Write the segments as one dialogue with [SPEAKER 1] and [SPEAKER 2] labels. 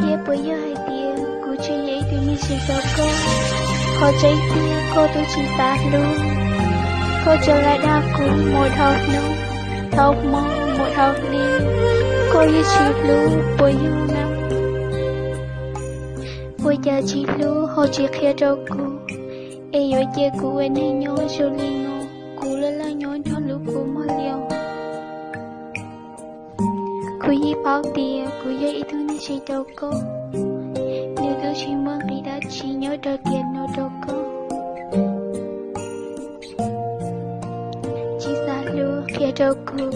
[SPEAKER 1] Dia bây giờ hay dia, cô chỉ nghĩ từ như sự đâu có. Họ cháy dia, cô tôi chỉ ta luôn. Cô trở lại đa cũ một học nông, học mong một học đi. Cô như chỉ lưu bây giờ năm. Bây giờ chỉ lưu, họ chỉ khía cho cô. Ê dối chia cô ấy này nhó cho lý ngô. Cô là nhó cho lưu cô mà liều. Cô yi bao tiền, cô yi ý thức như chỉ đâu có. Nếu tôi chỉ mong khi đã chỉ nhớ cho tiền nó đâu có. Chỉ xa lưu phía đâu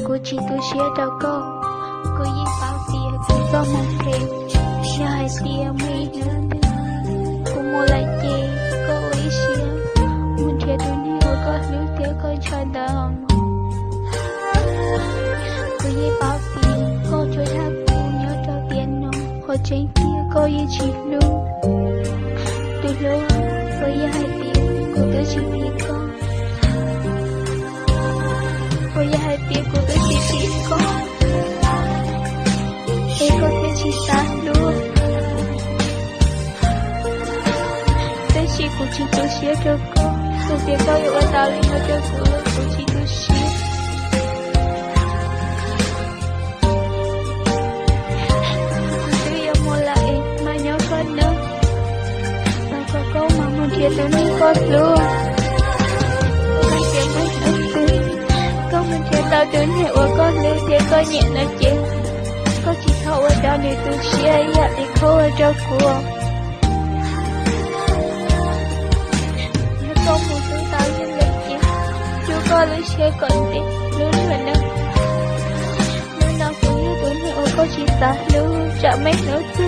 [SPEAKER 1] cô chỉ tôi xế đâu có. Cô yi bao tiền, cô có mong thêm. Nhớ hai tiền mấy nữa. Cô mua lại chê, cô ý xế. Muốn thiệt tôi ní ôi có lưu tiếc con cho đầm. Cô yi bao tiền. Cô cho thác cô nhớ cho tiền nó. Họ trên kia cô ý chỉ luôn. Từ lúc cô ý hai tiền. Cô tôi chỉ biết con. Cô ý hai tiền. Cô tôi chỉ biết con. Ê cô tôi chỉ ta luôn. Tôi chỉ cô chỉ tôi xế cho cô. Tôi biết cô yêu ở tao lên cho cô. Cô chỉ tôi xế. Dia tu ni kau lu, kau dia mai tu, kau mencari tahu tu ni, kau lu dia kau nhẹ nak je, kau chỉ tahu ada ni tu siapa di kau ada kau. Kau mesti tahu yang lagi, juga lu siapa konti, lu mana, lu nak kau tu ni, kau chỉ tahu lu, tak main lu tu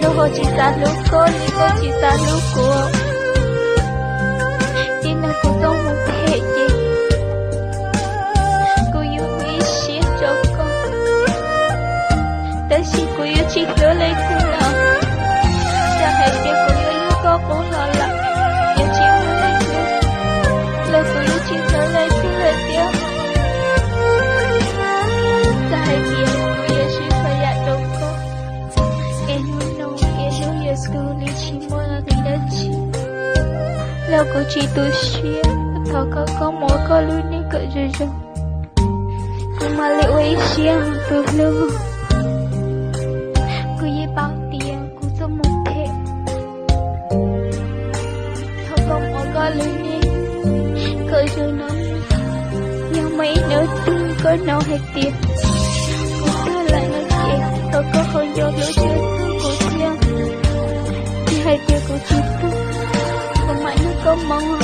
[SPEAKER 1] Lúc cô chỉ xa lúc cô, cô chỉ xa lúc cô. Đi nào cô không một thể gì. Cô yêu quý xế cho cô. Tới khi cô yêu chỉ nhớ lấy thứ nào. Chẳng hề biết cô yêu cô cũng lo lắng. Yêu chỉ nhớ lấy thứ. Lời cô yêu chỉ nhớ lấy thứ là tiếc. Chẳng hề biết cô yêu chỉ phải dạy đâu cô. Em muốn nông. Tôi lý chỉ mua là người đã chỉ. Lâu cô chỉ tôi xuyên. Thảo có mỗi có lưu ní cỡ rồi. Nhưng mà liệu ấy xuyên tôi lưu. Cô yi bao tiền. Cô cho một thể. Thảo có mỗi có lưu ní cỡ rồi nó. Nhưng mấy nữa tôi có nào hết tiền. Cô tôi lại nói chuyện. Thảo có không vô lưu chơi cô thiên. Hai dia cô chỉ tu, còn mãi nó có mong.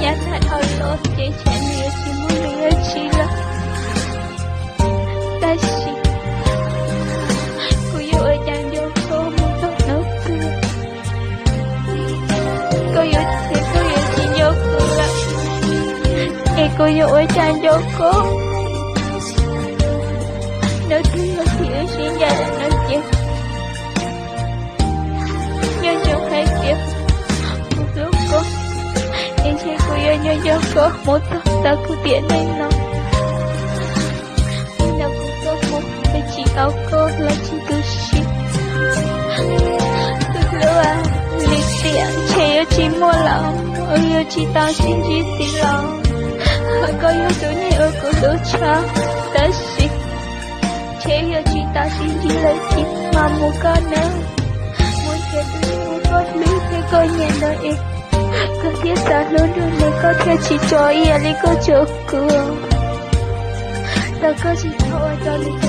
[SPEAKER 1] Nhà thật hơi lỗ, chỉ chán nhiều chỉ muốn người chỉ là ta chỉ. Cô yêu ở chàng vô cô muốn tốt nấu tươi. Cô yêu chỉ vô cô là. Cô yêu ở chàng vô cô. Nấu tươi là chỉ ở xin gia đình nấu chuyện. Một lúc cô em sẽ cô yêu nhau cho cô một tóc ta cứ tiện lên lòng. Nhưng nào cũng có một cái chỉ áo cô là chỉ tôi ship. Tôi lưu lịch tiện chỉ yêu chỉ mua lòng. Yêu chỉ tao xin chỉ tin lòng. Có yêu tôi này ở cô lưu cho ta ship. Chỉ yêu chỉ tao xin chỉ lấy chỉ mà một con nữa. Muốn chết tôi có lý thì có nhẹ nói. Có thiết xa luôn luôn này có thể chỉ cho ý lý có chỗ cửa. Ta có chỉ thôi cho lý có